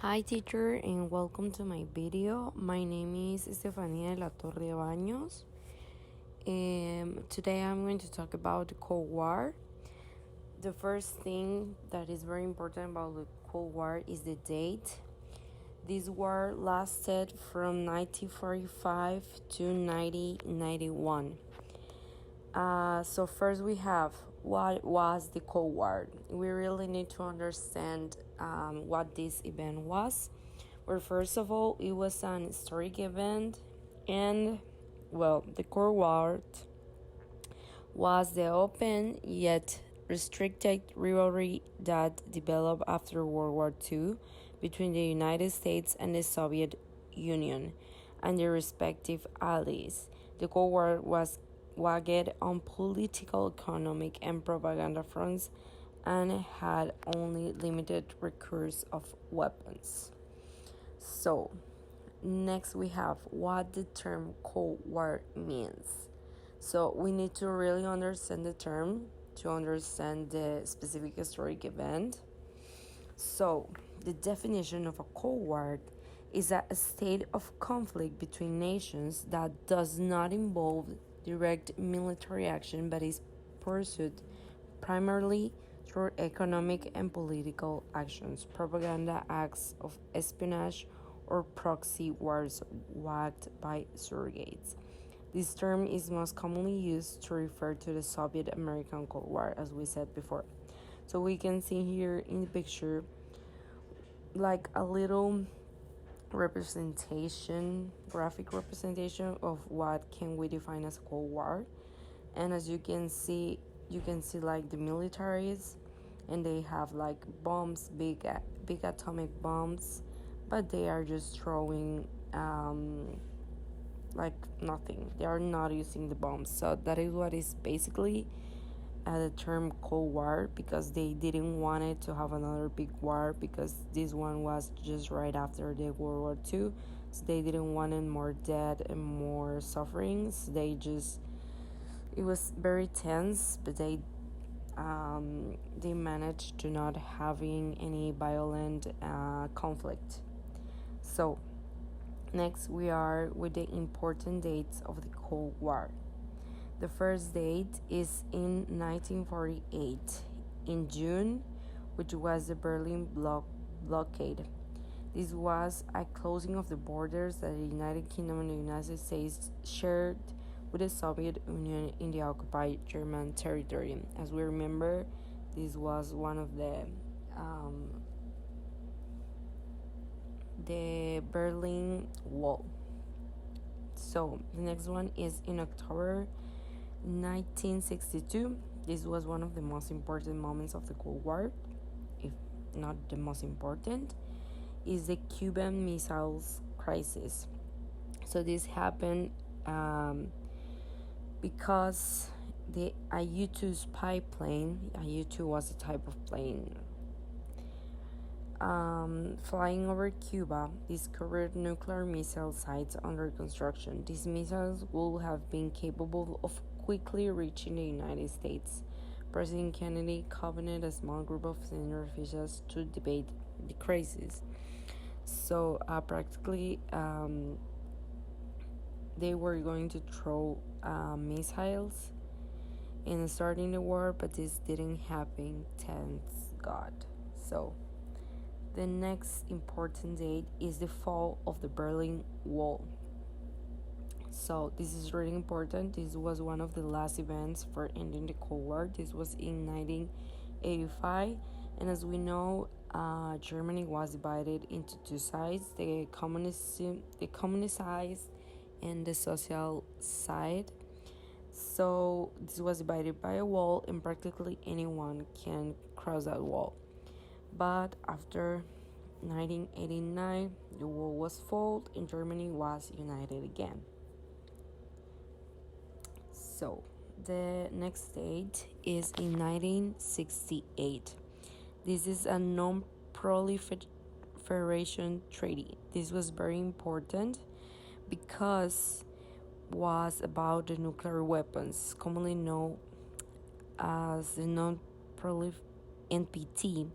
Hi teacher and welcome to my video. My name is Estefania de la Torre Baños. Today I'm going to talk about the Cold War. The first thing that is very important about the Cold War is the date. This war lasted from 1945 to 1991. So first we have what was the Cold War. We really need to understand what this event was. Well, first of all, it was an historic event, and the Cold War was the open yet restricted rivalry that developed after World War II between the United States and the Soviet Union and their respective allies. The Cold War was waged on political, economic, and propaganda fronts and had only limited recourse of weapons. So, next we have what the term Cold War means. So, we need to really understand the term to understand the specific historic event. So, the definition of a Cold War is a state of conflict between nations that does not involve direct military action but is pursued primarily through economic and political actions, propaganda acts of espionage, or proxy wars waged by surrogates. This term is most commonly used to refer to the Soviet-American Cold War, as we said before. So we can see here in the picture like a little graphic representation of what can we define as a Cold War. And as you can see like the militaries, and they have like bombs, big atomic bombs, but they are just throwing like nothing. They are not using the bombs. So that is what is basically the term Cold War, because they didn't want it to have another big war, because this one was just right after the World War II. So they didn't want more dead and more sufferings. It was very tense, but they managed to not having any violent conflict. So next we are with the important dates of the Cold War. The first date is in 1948 in June, which was the Berlin blockade. This was a closing of the borders that the United Kingdom and the United States shared with the Soviet Union in the occupied German territory. As we remember, this was one of the Berlin Wall. So the next one is in October 1962. This was one of the most important moments of the Cold War, if not the most important, is the Cuban Missiles Crisis. So this happened because a U-2 spy plane, a U-2 was a type of plane, flying over Cuba, discovered nuclear missile sites under construction. These missiles would have been capable of quickly reaching the United States. President Kennedy convened a small group of senior officials to debate the crisis. So practically they were going to throw missiles in starting the war, but this didn't happen, thanks God. So the next important date is the fall of the Berlin Wall. So this is really important. This was one of the last events for ending the Cold War. This was in 1985, and as we know, Germany was divided into two sides: the communist side and the social side. So this was divided by a wall, and practically anyone can cross that wall. But after 1989, the wall was fallen and Germany was united again. So the next date is in 1968. This is a non-proliferation treaty. This was very important because was about the nuclear weapons, commonly known as the non-proliferation NPT.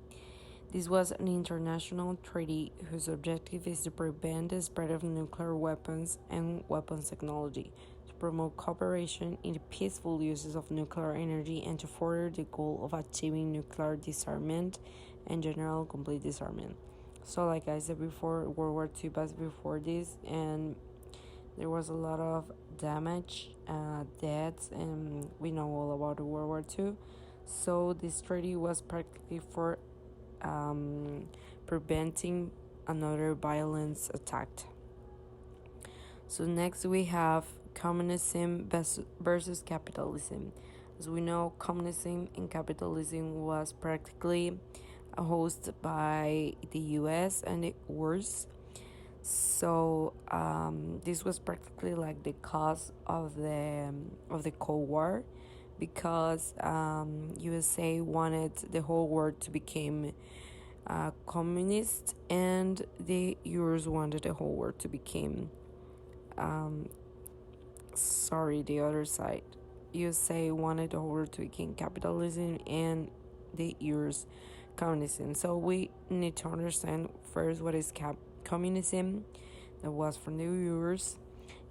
This was an international treaty whose objective is to prevent the spread of nuclear weapons and weapons technology, to promote cooperation in the peaceful uses of nuclear energy, and to further the goal of achieving nuclear disarmament and general complete disarmament. So, like I said before, World War II passed before this, and there was a lot of damage, deaths, and we know all about World War II. So this treaty was practically for preventing another violence attack. So next we have communism versus capitalism. As we know, communism and capitalism was practically hosted by the US and the URSS. So this was practically like the cause of the Cold War, because USA wanted the whole world to become communist, and the URSS wanted the whole world to become the other side. USA wanted the whole world to become capitalism, and the URSS communism. So we need to understand first what is communism, that was from the URSS,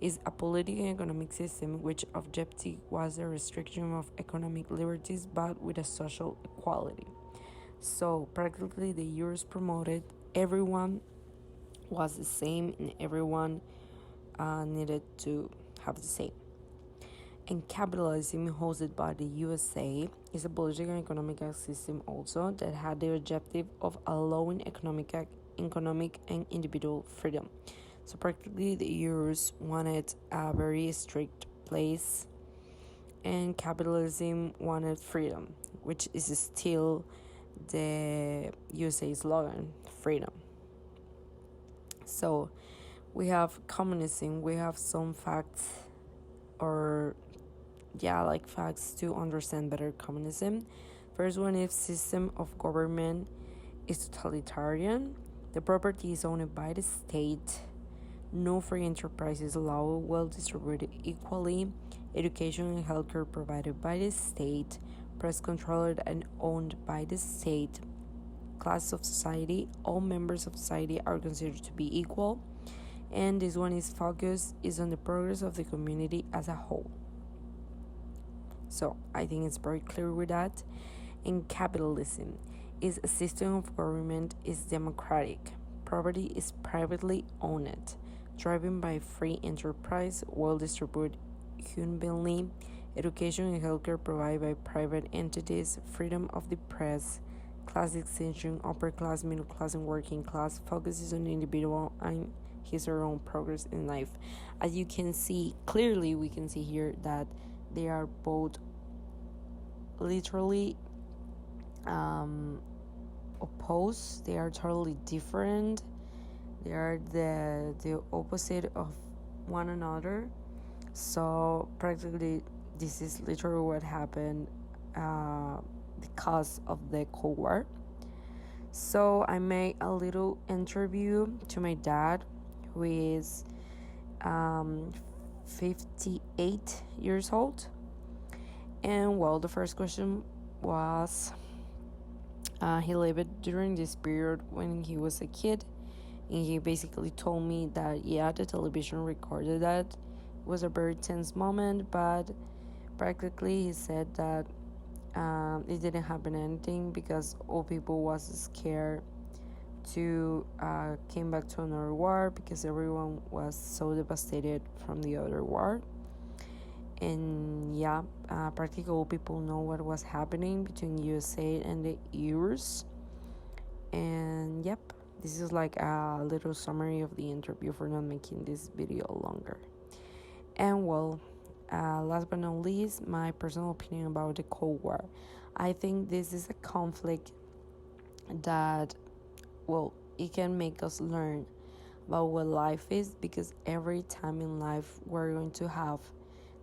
is a political and economic system which objective was the restriction of economic liberties but with a social equality. So practically the URSS promoted everyone was the same, and everyone needed to have the same. And capitalism, hosted by the USA, is a political and economic system also that had the objective of allowing economic and individual freedom. So practically the URSS wanted a very strict place, and capitalism wanted freedom, which is still the USA slogan, freedom. So we have communism, we have some facts, facts to understand better communism. First one is system of government is totalitarian. The property is owned by the state. No free enterprise is allowed, well distributed equally. Education and healthcare provided by the state. Press controlled and owned by the state. Class of society, all members of society are considered to be equal. And this one is focused on the progress of the community as a whole. So I think it's very clear with that. And capitalism is a system of government is democratic. Property is privately owned, driven by free enterprise, well distributed evenly. Education and healthcare provided by private entities. Freedom of the press. Class distinction, upper class, middle class, and working class. Focuses on the individual and his or her own progress in life. As you can see, clearly we can see here that they are both literally opposed. They are totally different. They are the opposite of one another. So practically this is literally what happened because of the Cold War. So I made a little interview to my dad, who is 58 years old. And well, the first question was he lived during this period when he was a kid, and he basically told me that the television recorded that. It was a very tense moment, but practically he said that it didn't happen anything because all people was scared to came back to another war, because everyone was so devastated from the other war. And practically all people know what was happening between USA and the URSS. And this is like a little summary of the interview for not making this video longer. And well, last but not least, my personal opinion about the Cold War. I think this is a conflict that, it can make us learn about what life is, because every time in life we're going to have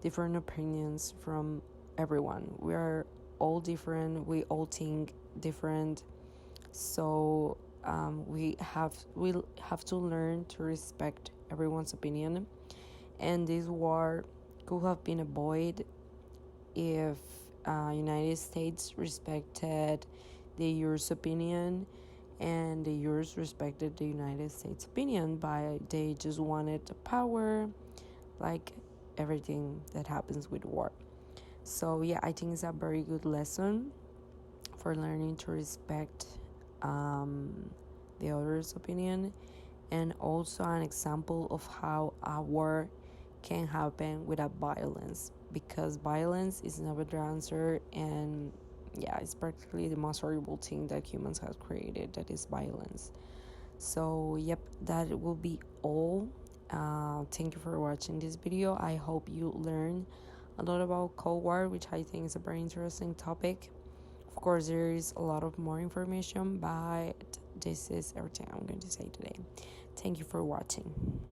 different opinions from everyone. We are all different, we all think different. So we'll have to learn to respect everyone's opinion. And this war could have been avoided if United States respected the URSS opinion and the US respected the United States opinion, but they just wanted the power, like everything that happens with war. So yeah, I think it's a very good lesson for learning to respect the other's opinion, and also an example of how a war can happen without violence, because violence is never the answer, and yeah, it's practically the most horrible thing that humans have created, that is violence. So yep, that will be all. Thank you for watching this video. I hope you learn a lot about Cold War, which I think is a very interesting topic. Of course, there is a lot of more information, but this is everything I'm going to say today. Thank you for watching.